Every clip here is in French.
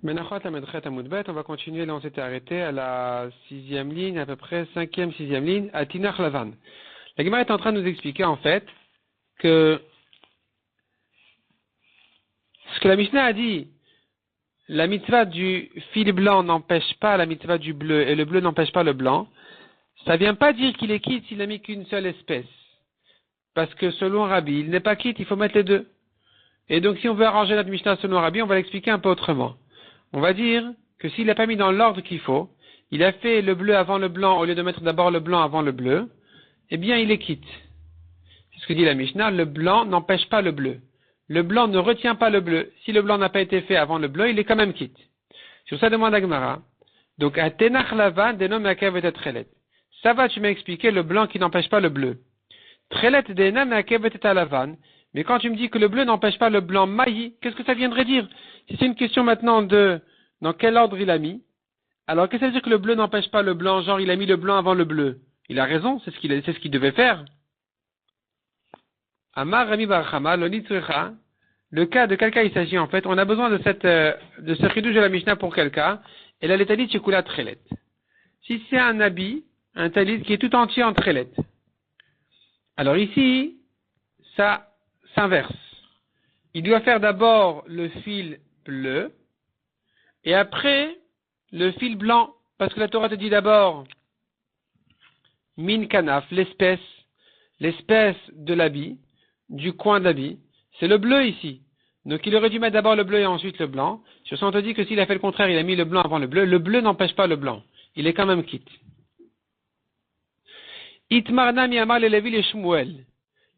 Menachot la Medchet Amoudbet, on va continuer, là on s'était arrêté à la 6e ligne, à peu près 5e, 6e ligne, à Tinach Lavan. La Gemara est en train de nous expliquer en fait que ce que la Mishnah a dit, la mitzvah du fil blanc n'empêche pas la mitzvah du bleu et le bleu n'empêche pas le blanc, ça vient pas dire qu'il est quitte s'il n'a mis qu'une seule espèce. Parce que selon Rabbi, il n'est pas quitte, il faut mettre les deux. Et donc si on veut arranger notre Mishnah selon Rabbi, on va l'expliquer un peu autrement. On va dire que s'il n'a pas mis dans l'ordre qu'il faut, il a fait le bleu avant le blanc au lieu de mettre d'abord le blanc avant le bleu, eh bien il est quitte. C'est ce que dit la Mishnah, le blanc n'empêche pas le bleu. Le blanc ne retient pas le bleu. Si le blanc n'a pas été fait avant le bleu, il est quand même quitte. Sur ça demande Agmara. Donc, à Tenach Lavan, dénomme Akev et Trelet. Ça va, tu m'as expliqué le blanc qui n'empêche pas le bleu. Trelet dénomme Akev et Lavan. Mais quand tu me dis que le bleu n'empêche pas le blanc maï, qu'est-ce que ça viendrait dire? Si c'est une question maintenant de dans quel ordre il a mis, alors qu'est-ce que ça veut dire que le bleu n'empêche pas le blanc, genre il a mis le blanc avant le bleu? Il a raison, c'est ce qu'il devait faire. Amar Rami Barchama, le cas de quel cas il s'agit en fait? On a besoin de ce ridouche de la Mishnah pour quel cas? Et là, les talit shekula trelet. Si c'est un habit, un talit qui est tout entier en trelet. Alors ici, ça s'inverse. Il doit faire d'abord le fil bleu, et après, le fil blanc. Parce que la Torah te dit d'abord, min kanaf, l'espèce de l'habit, du coin d'habit, c'est le bleu ici. Donc il aurait dû mettre d'abord le bleu et ensuite le blanc. Sur ça, on te dit que s'il a fait le contraire, il a mis le blanc avant le bleu n'empêche pas le blanc. Il est quand même quitte. Itmarna miyamar le Lévi le Shmuel.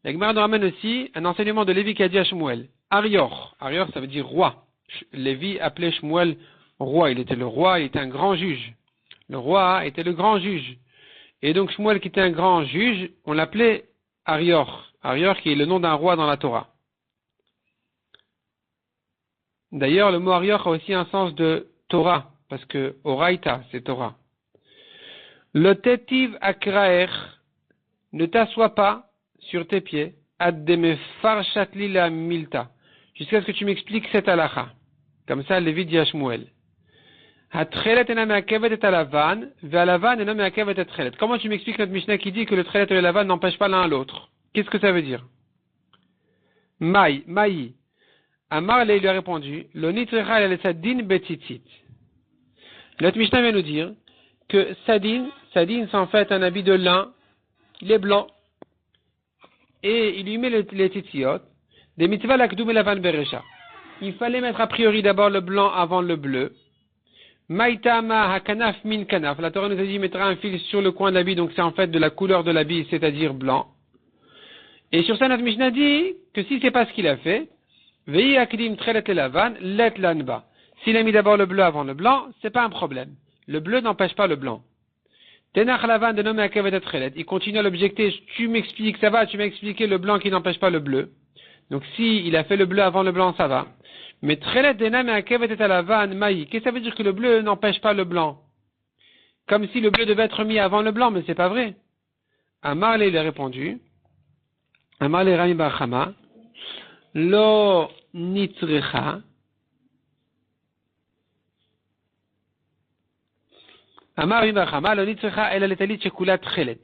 La Gemara nous ramène aussi un enseignement de Lévi qui a dit à Shmuel. Arior, ça veut dire roi. Lévi appelait Shmuel roi. Il était le roi, il était un grand juge. Le roi était le grand juge. Et donc Shmuel qui était un grand juge, on l'appelait Arior. Arior qui est le nom d'un roi dans la Torah. D'ailleurs, le mot Arior a aussi un sens de Torah, parce que Oraita, c'est Torah. Le tetiv akraer, ne t'assois pas sur tes pieds, ad deme farshatli la milta, jusqu'à ce que tu m'expliques cette halakha. Comme ça, Lévi dit à Shmuel. Hatrelet enam me'akevet et alavan, ve'alavan enam me'akevet et trelet. Comment tu m'expliques notre Mishnah qui dit que le trelet et le lavan n'empêchent pas l'un à l'autre? Qu'est-ce que ça veut dire? Maï. Amar lui a répondu, l'onitricha el sadin betitit. Notre Mishnah vient nous dire que sadin c'est en fait un habit de lin, il est blanc, et il lui met les titiot, des mitzvah lakdoum et lavan beresha. Il fallait mettre a priori d'abord le blanc avant le bleu. Maïtama hakanaf min kanaf. La Torah nous a dit mettra un fil sur le coin de l'habit, donc c'est en fait de la couleur de l'habit, c'est-à-dire blanc. Et sur ça, notre Mishnah dit que si c'est pas ce qu'il a fait, Vei akdim trelet lavan, let lanba. S'il a mis d'abord le bleu avant le blanc, c'est pas un problème. Le bleu n'empêche pas le blanc. Tenach lavan de nommé akavet trelet. Il continue à l'objecter. Tu m'expliques, ça va, tu m'as expliqué le blanc qui n'empêche pas le bleu. Donc si il a fait le bleu avant le blanc, ça va. Mais trelet de nommé akavet lavan maï. Qu'est-ce que ça veut dire que le bleu n'empêche pas le blanc? Comme si le bleu devait être mis avant le blanc, mais c'est pas vrai. Amar il a répondu. Amar le Rami Barchama. Lo nitzrecha. Amar Bachama, lo nitzrecha el aletalit shekulat chelet.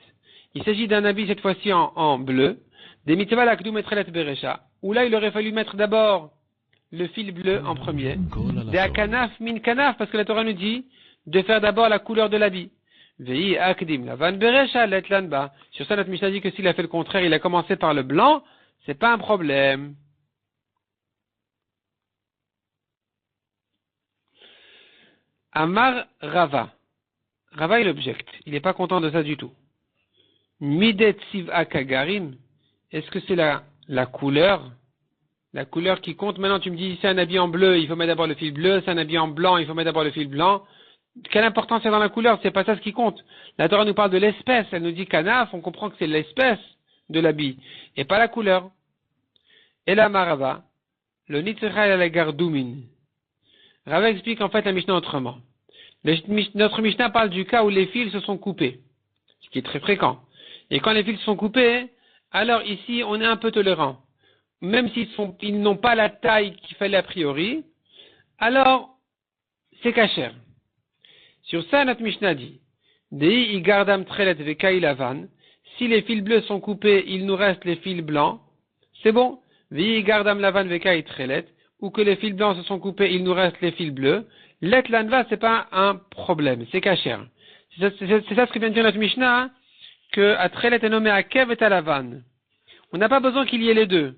Il s'agit d'un habit cette fois-ci en bleu, des mitzvah lakdoum et trelet beresha, où là il aurait fallu mettre d'abord le fil bleu en premier, des akanaf min kanaf, parce que la Torah nous dit de faire d'abord la couleur de l'habit. Vei akdim lavan beresha let lanba. Sur ça notre Mishnah dit que s'il a fait le contraire, il a commencé par le blanc, c'est pas un problème. Amar Rava. Rava il objecte. Il n'est pas content de ça du tout. Midet siv akagarim. Est-ce que c'est la couleur? La couleur qui compte. Maintenant tu me dis c'est un habit en bleu, il faut mettre d'abord le fil bleu. C'est un habit en blanc, il faut mettre d'abord le fil blanc. Quelle importance c'est dans la couleur? C'est pas ça ce qui compte. La Torah nous parle de l'espèce. Elle nous dit kanaf, on comprend que c'est l'espèce de l'habit. Et pas la couleur. Et la marava. Le nitzrecha el gardoumin. Rava explique en fait la Mishnah autrement. Notre Mishnah parle du cas où les fils se sont coupés, ce qui est très fréquent. Et quand les fils se sont coupés, alors ici on est un peu tolérant. Même s'ils n'ont pas la taille qu'il fallait a priori, alors c'est kasher. Sur ça, notre Mishnah dit, Dei igardam trelet vekai lavan, si les fils bleus sont coupés, il nous reste les fils blancs, c'est bon. Vei igardam lavan vekai trelet, ou que les fils blancs se sont coupés, il nous reste les fils bleus. Let lanva, c'est pas un problème, c'est kasher. C'est ça ce que vient de dire notre Mishnah, que à trelet est nommé à kev et à lavan. On n'a pas besoin qu'il y ait les deux.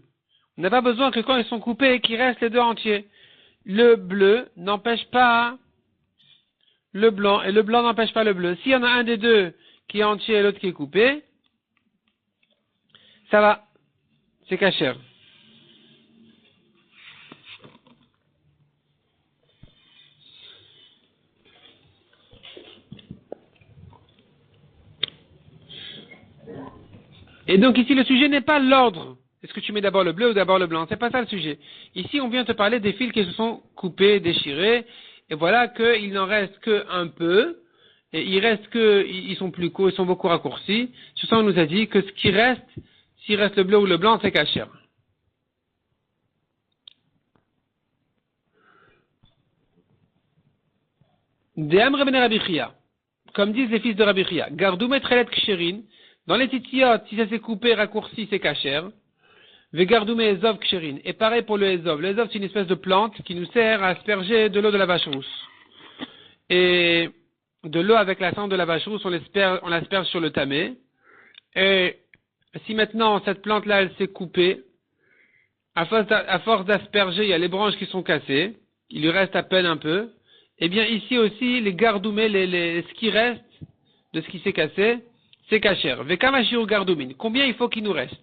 On n'a pas besoin que quand ils sont coupés, qu'il reste les deux entiers. Le bleu n'empêche pas le blanc, et le blanc n'empêche pas le bleu. S'il y en a un des deux qui est entier et l'autre qui est coupé, ça va. C'est kasher. Et donc ici, le sujet n'est pas l'ordre. Est-ce que tu mets d'abord le bleu ou d'abord le blanc? C'est pas ça le sujet. Ici, on vient te parler des fils qui se sont coupés, déchirés, et voilà qu'il n'en reste qu'un peu, et il reste que, ils sont plus courts, ils sont beaucoup raccourcis. Sur ça, on nous a dit que ce qui reste, s'il reste le bleu ou le blanc, c'est kasher. De'am Rabbeinu Rabbi Chia, comme disent les fils de Rabbi Chia, Gardoum et Trelet Ksherin, dans les titiyot, si ça s'est coupé, raccourci, c'est kasher. Vegardoum et Ezov Ksherin. Et pareil pour le Ezov. Le Ezov, c'est une espèce de plante qui nous sert à asperger de l'eau de la vache rousse. Et de l'eau avec la cendre de la vache rousse, on l'asperge sur le tamé. Et si maintenant cette plante-là, elle s'est coupée, à force d'asperger, il y a les branches qui sont cassées, il lui reste à peine un peu. Eh bien ici aussi, les gardoumés, ce qui reste de ce qui s'est cassé, c'est kasher. Vekamashir gardoumin. Combien il faut qu'il nous reste?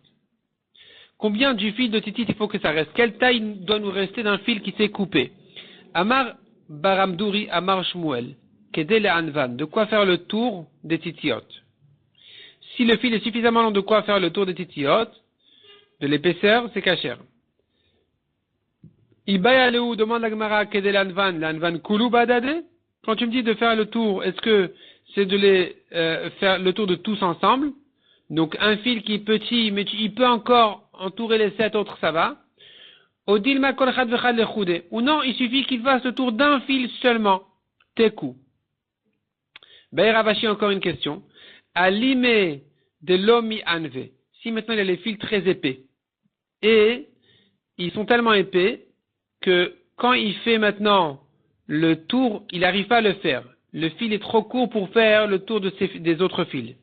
Combien du fil de titit il faut que ça reste? Quelle taille doit nous rester d'un fil qui s'est coupé? Amar Baramdouri, Amar Shmuel, Kedele Anvan, de quoi faire le tour des titiot. Si le fil est suffisamment long de quoi faire le tour des titiot, de l'épaisseur, c'est kasher. Ibayaleu demande la Gemara Kedele Anvan, l'Anvan Kulu Badade. Quand tu me dis de faire le tour, est-ce que c'est de les faire le tour de tous ensemble? Donc un fil qui est petit, mais il peut encore entourer les 7 autres, ça va. Odilma kol chad vechad lechoude. Ou non, il suffit qu'il fasse le tour d'un fil seulement. Teku. Be'er Ravashi, encore une question. Alime de l'omi anve. Si maintenant il y a les fils très épais. Et ils sont tellement épais que quand il fait maintenant le tour, il n'arrive pas à le faire. Le fil est trop court pour faire le tour des autres fils.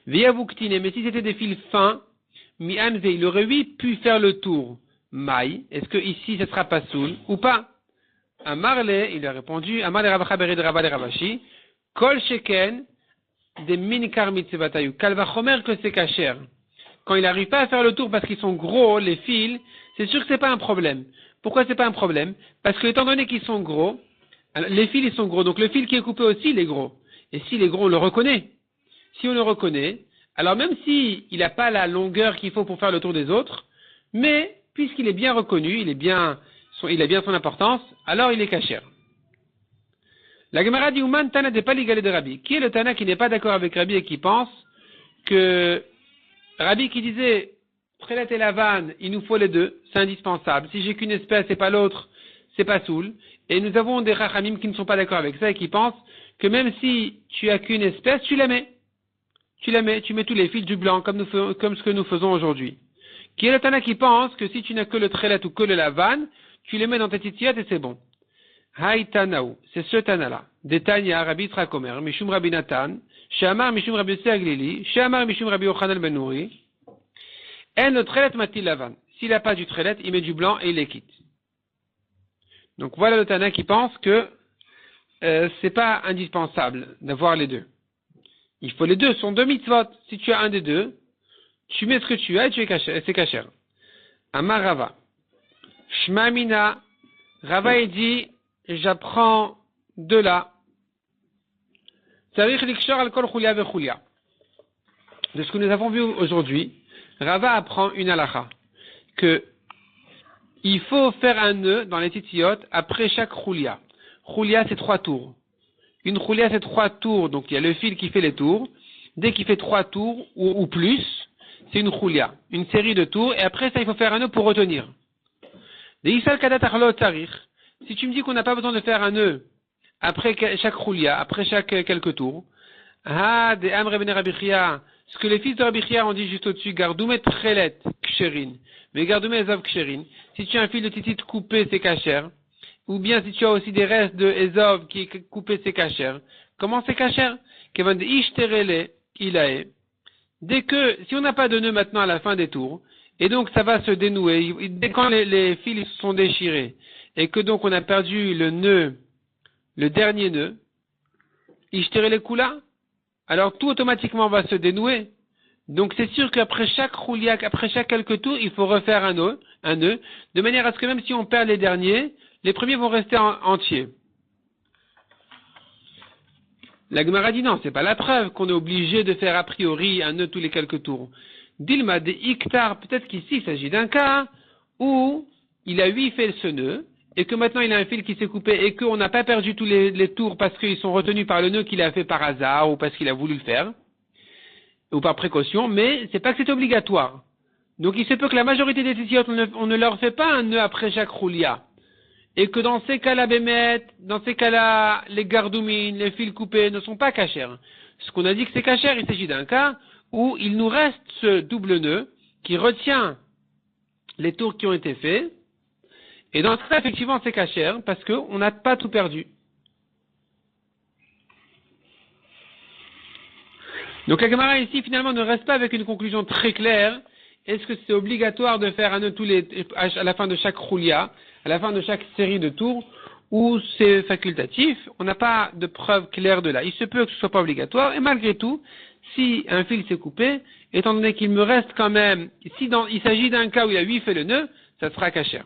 Ve'yavuktine, mais si c'était des fils fins, mi anve, il aurait oui pu faire le tour. Maï, est-ce que ici ce sera pas soul ou pas? Amarle, il a répondu, Amarle Ravacha Bered Rabba de Ravashi, Kol Sheken de Minikar Mitzvatayu, Kalvachomer que c'est kasher. Quand il n'arrive pas à faire le tour parce qu'ils sont gros, les fils, c'est sûr que c'est pas un problème. Pourquoi c'est pas un problème? Parce que étant donné qu'ils sont gros, les fils ils sont gros, donc le fil qui est coupé aussi il est gros. Et s'il est gros, on le reconnaît. Si on le reconnaît, alors même si il n'a pas la longueur qu'il faut pour faire le tour des autres, mais puisqu'il est bien reconnu, il a bien son importance, alors il est kasher. La Gemara dit Ouman Tana de Paligalé de Rabbi. Qui est le Tana qui n'est pas d'accord avec Rabbi et qui pense que Rabbi qui disait Trelet et Lavan, il nous faut les deux, c'est indispensable. Si j'ai qu'une espèce et pas l'autre, c'est pas soul. Et nous avons des Rachamim qui ne sont pas d'accord avec ça et qui pensent que même si tu as qu'une espèce, tu la mets. Tu mets tous les fils du blanc comme ce que nous faisons aujourd'hui. Qui est le Tana qui pense que si tu n'as que le Trelet ou que le Lavan, tu les mets dans ta titillette et c'est bon. Haï Tanaou, c'est ce Tana-là. Des Tanya, Rabbi Trakomer, Mishum Rabbi Natan, Shamar Mishum Rabbi Yossi Aglili, Shamar Mishum Rabbi Yochanan Ben Nouri. Et le Trelet matil Lavan. S'il n'a pas du Trelet, il met du blanc et il les quitte. Donc voilà le Tana qui pense que c'est pas indispensable d'avoir les deux. Il faut les deux, ce sont deux mitzvot. Si tu as un des deux, tu mets ce que tu as et tu es kasher, c'est kasher. Amar Rava. Shmamina. Rava dit, j'apprends de là. Tzarich likshor al kol chulia vechulia. De ce que nous avons vu aujourd'hui, Rava apprend une halakha. Que il faut faire un nœud dans les titiyot après chaque chulia. Chulia, c'est 3 tours. Une chulia, c'est 3 tours. Donc il y a le fil qui fait les tours. Dès qu'il fait 3 tours ou plus, c'est une chulia. Une série de tours. Et après ça, il faut faire un nœud pour retenir. Si tu me dis qu'on n'a pas besoin de faire un nœud après chaque roulia, après chaque quelques tours. Ah, des Amr ben Rabbi Chia, ce que les fils de Rabbi Chia ont dit juste au-dessus, Gardoumet Trelet Ksherin, mais Gardoumet Ezav Ksherin. Si tu as un fil de titit coupé, c'est kasher. Ou bien si tu as aussi des restes de Ezav qui est coupé, c'est kasher. Comment c'est kasher? Kevan de Ishterele Ilae. Dès que, si on n'a pas de nœud maintenant à la fin des tours, et donc ça va se dénouer, dès quand les fils sont déchirés, et que donc on a perdu le nœud, le dernier nœud, Ishterele Kula, alors tout automatiquement va se dénouer. Donc c'est sûr qu'après chaque rouliac, après chaque quelques tours, il faut refaire un nœud, de manière à ce que même si on perd les derniers, les premiers vont rester entiers. La Gemara dit non, c'est pas la preuve qu'on est obligé de faire a priori un nœud tous les quelques tours. Dilma de Iktar, peut-être qu'ici il s'agit d'un cas où il a 8 fait ce nœud, et que maintenant il a un fil qui s'est coupé, et qu'on n'a pas perdu tous les tours parce qu'ils sont retenus par le nœud qu'il a fait par hasard, ou parce qu'il a voulu le faire, ou par précaution, mais c'est pas que c'est obligatoire. Donc il se peut que la majorité des tissiotes, on ne leur fait pas un nœud après chaque roulia. Et que dans ces cas-là, dans ces cas-là, les gardoumines, les fils coupés ne sont pas cachers. Ce qu'on a dit que c'est cacher, il s'agit d'un cas où il nous reste ce double nœud qui retient les tours qui ont été faits. Et dans ce cas, effectivement, c'est cacher parce qu'on n'a pas tout perdu. Donc la Gemara ici, finalement, ne reste pas avec une conclusion très claire. Est-ce que c'est obligatoire de faire un nœud à la fin de chaque roulia, à la fin de chaque série de tours, ou c'est facultatif? On n'a pas de preuve claire de là. Il se peut que ce soit pas obligatoire, et malgré tout, si un fil s'est coupé, étant donné qu'il me reste quand même, il s'agit d'un cas où il y a 8 fait le nœud, ça sera cachère.